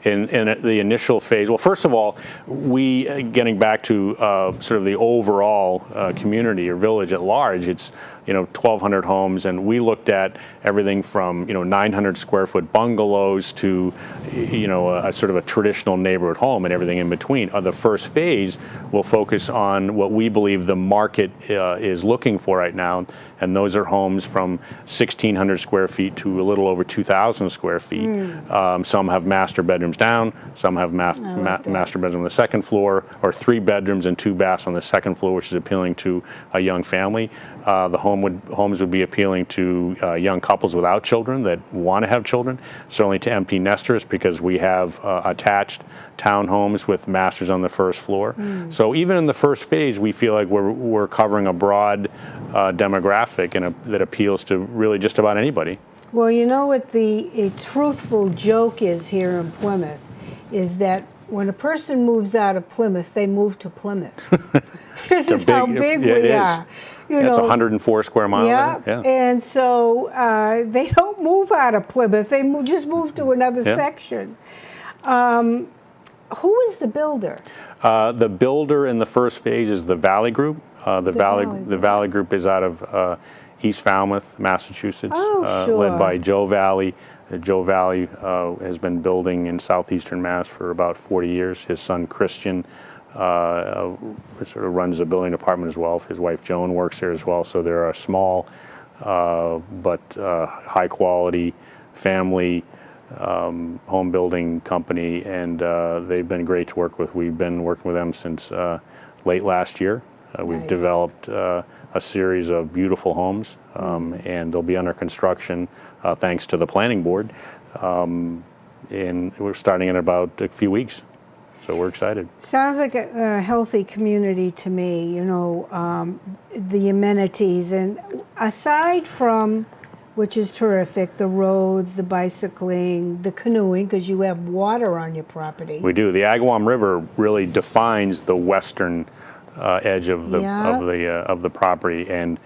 in the initial phase. Well, first of all, getting back to sort of the overall community or village at large. It's 1,200 homes, and we looked at everything from 900 square foot bungalows to a sort of a traditional neighborhood home and everything in between. The first phase will focus on what we believe the market is looking for right now, and those are homes from 1,600 square feet to a little over 2,000 square feet. Some have master bedrooms down, some have master bedrooms on the second floor, or 3 bedrooms and 2 baths on the second floor, which is appealing to a young family. The homes would be appealing to young couples without children that want to have children, certainly to empty nesters, because we have attached townhomes with masters on the first floor. So even in the first phase, we feel like we're covering a broad demographic that appeals to really just about anybody. Well, you know what a truthful joke is here in Plymouth is that when a person moves out of Plymouth, they move to Plymouth. This is how big we are. It's 104 square miles. Yeah, and so they don't move out of Plymouth. They just move to another section. Who is the builder? The builder in the first phase is the Valley Group. The Valley Group is out of East Falmouth, Massachusetts, led by Joe Valley. Joe Valley has been building in southeastern Mass for about 40 years. His son Christian sort of runs the building department as well. His wife Joan works there as well. So they're a small but high quality family home building company, and they've been great to work with. We've been working with them since late last year. We've developed a series of beautiful homes, and they'll be under construction thanks to the planning board. And we're starting in about a few weeks. So we're excited. Sounds like a healthy community to me, you know, the amenities. And aside from, which is terrific, the roads, the bicycling, the canoeing, because you have water on your property. We do. The Agawam River really defines the western edge of the property, and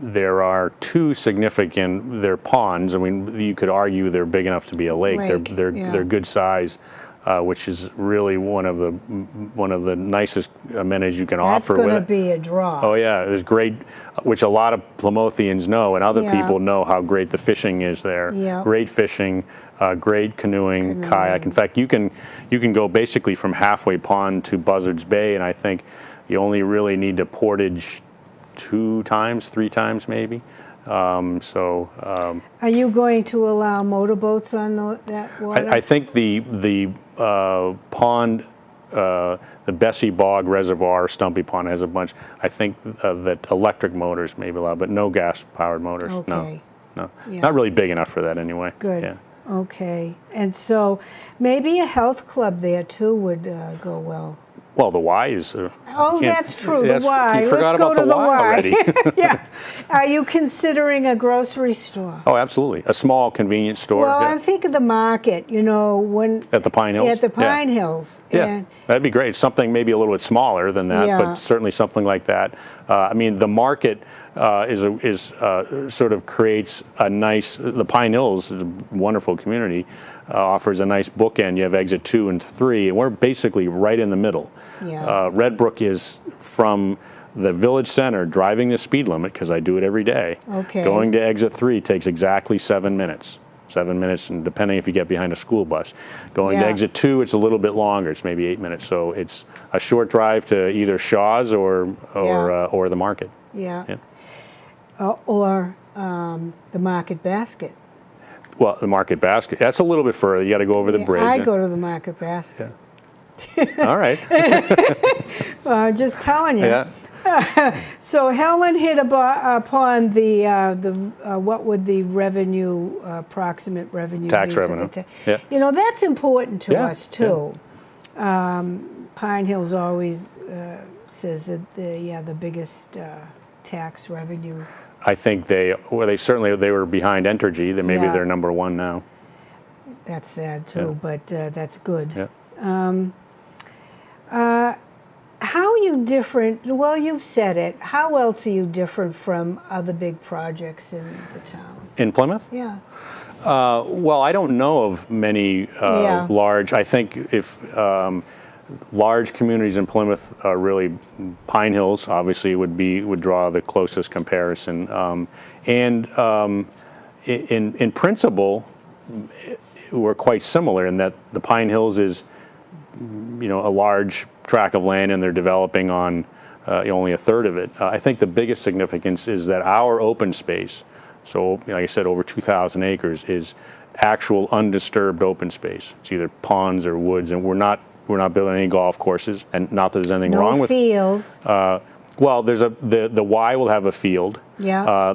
there are two significant. They're ponds. I mean, you could argue they're big enough to be a lake. They're good size. Which is really one of the nicest amenities you can offer. That's going to be a draw. Oh yeah, there's great, which a lot of Plymouthians know, and other people know how great the fishing is there. Yeah. Great fishing, great canoeing, kayak. In fact, you can go basically from Halfway Pond to Buzzards Bay, and I think you only really need to portage 2 times, 3 times maybe. Are you going to allow motorboats on that water? I think the pond, the Bessie Bog Reservoir, Stumpy Pond has a bunch. I think that electric motors may be allowed, but no gas-powered motors. Okay. No, not really big enough for that anyway. Good. Yeah. Okay. And so maybe a health club there too would go well. Well, the Y is. That's true. The Y. You forgot Let's go about to the Y already. Yeah. Are you considering a grocery store? Oh, absolutely. A small convenience store. Well, I think of the market. You know, when at the Pine Hills. At the Pine Hills. Yeah, that'd be great. Something maybe a little bit smaller than that, but certainly something like that. I mean, the market sort of creates a nice. The Pine Hills is a wonderful community. Offers a nice bookend. You have exit 2 and 3, and we're basically right in the middle. Yeah. Red Brook is from the village center, driving the speed limit, because I do it every day. Okay. Going to exit 3 takes exactly 7 minutes. 7 minutes, and depending if you get behind a school bus. Going to exit 2, it's a little bit longer. It's maybe 8 minutes. So it's a short drive to either Shaw's or the market. Yeah. Or the Market Basket. Well, the Market Basket, that's a little bit further. You got to go over the bridge. I go to the Market Basket. Yeah. All right. Just telling you. Yeah. So Helen hit upon the what would the revenue, approximate revenue tax be revenue. Yeah. You know, that's important to us too. Yeah. Pine Hills always says that the biggest tax revenue. I think they were behind Entergy. That maybe they're number 1 now. That's sad too, but that's good. Yeah. How are you different? Well, you've said it. How else are you different from other big projects in the town? In Plymouth? Yeah. Well, I don't know of many large. I think if large communities in Plymouth are really Pine Hills, obviously would draw the closest comparison. In principle, we're quite similar in that the Pine Hills is, a large tract of land, and they're developing on only a third of it. I think the biggest significance is that our open space, so like I said, over 2,000 acres, is actual undisturbed open space. It's either ponds or woods, and we're not building any golf courses, and not that there's anything wrong with fields. Well, there's the Y will have a field. Yeah.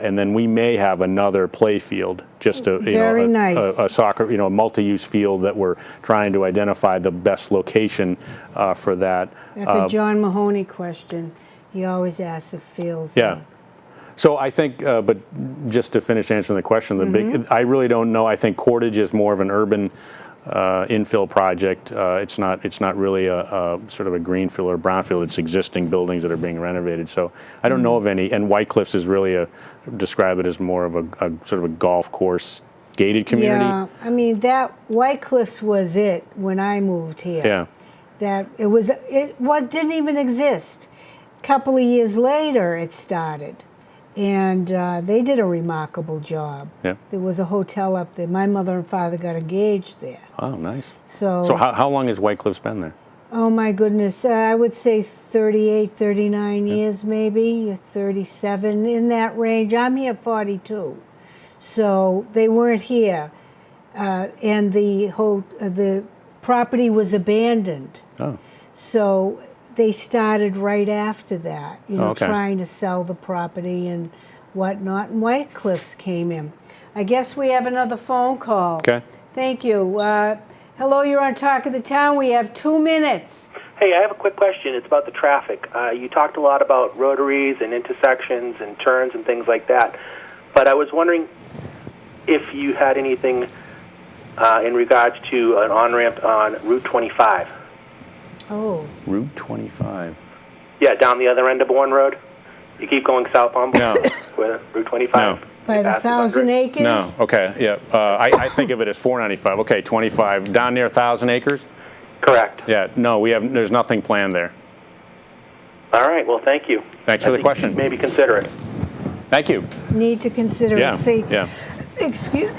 And then we may have another play field, just a soccer, a multi-use field that we're trying to identify the best location for that. That's a John Mahoney question. He always asks if fields. Yeah. So I think, but just to finish answering the question, I really don't know. I think Cordage is more of an urban infill project. It's not really a sort of a greenfield or brownfield. It's existing buildings that are being renovated. So I don't know of any. And White Cliffs is really describe it as more of a sort of a golf course gated community. Yeah, I mean that White Cliffs was it when I moved here. Yeah. That it didn't even exist. A couple of years later, it started. And they did a remarkable job. Yeah. There was a hotel up there. My mother and father got engaged there. Oh, nice. So how long has White Cliffs been there? Oh, my goodness. I would say 38, 39 years maybe, 37, in that range. I'm here 42. So they weren't here. And the property was abandoned. Oh. So they started right after that, Okay. trying to sell the property and whatnot. And White Cliffs came in. I guess we have another phone call. Okay. Thank you. Hello, you're on Talk of the Town. We have 2 minutes. Hey, I have a quick question. It's about the traffic. You talked a lot about rotaries and intersections and turns and things like that. But I was wondering if you had anything in regards to an on-ramp on Route 25. Oh. Route 25. Yeah, down the other end of Bourne Road. You keep going southbound. No. With Route 25. No. By the Passes 1,000 under it. acres? No. Okay. Yeah. I think of it as 495. Okay. 25 down near 1,000 acres. Correct. Yeah. No. There's nothing planned there. All right. Well, thank you. Thanks for the I think question. you maybe consider it. Thank you. Need to consider Yeah. it. See, Yeah. excuse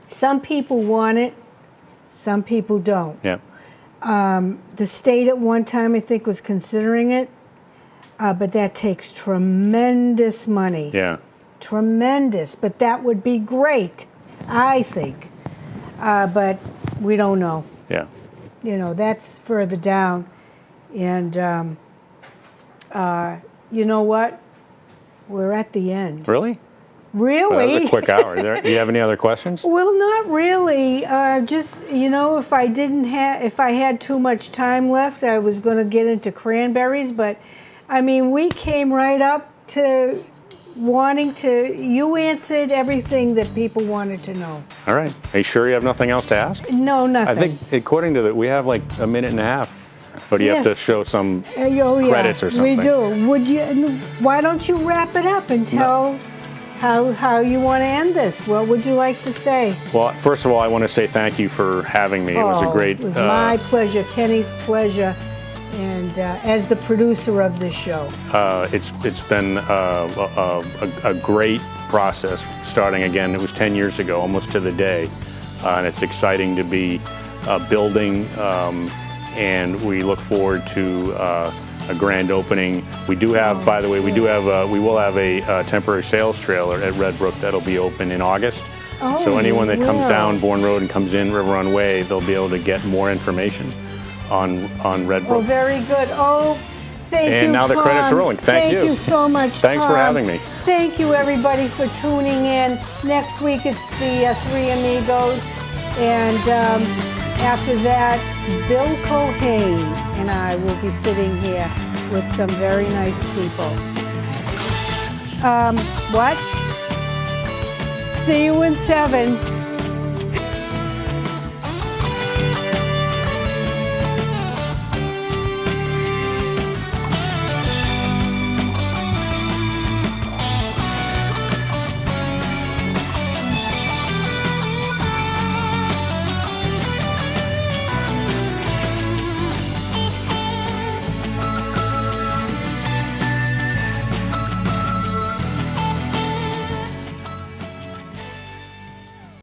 some people want it, some people don't. Yeah. The state at one time, I think, was considering it, but that takes tremendous money. Yeah. Tremendous. But that would be great, I think. But we don't know. Yeah. That's further down. And you know what? We're at the end. Really? Really? That was a quick hour. Do you have any other questions? Well, not really. Just if I had too much time left, I was going to get into cranberries. But I mean, we came right up to wanting to. You answered everything that people wanted to know. All right. Are you sure you have nothing else to ask? No, nothing. I think according to that, we have like a minute and a half. But you have Yes. to show some Oh, yeah, credits or something. We do. Would you? Why don't you wrap it up and tell how you want to end this? What would you like to say? Well, first of all, I want to say thank you for having me. It was a great. It was my pleasure, Kenny's pleasure, and as the producer of this show. It's been a great process. Starting again, it was 10 years ago, almost to the day, and it's exciting to be building. And we look forward to a grand opening. We do have, by the way, we will have a temporary sales trailer at Red Brook that'll be open in August. Oh, So anyone that comes wow. down Bourne Road and comes in River Run Way, they'll be able to get more information on Red Oh, Brook. very good. Oh, thank you, And now the Tom. credits are rolling. Thank you. Thank you so much, Thanks for Tom. having me. Thank you, everybody, for tuning in. Next week, it's the Three Amigos. And after that, Bill Culhane and I will be sitting here with some very nice people. What? See you in 7.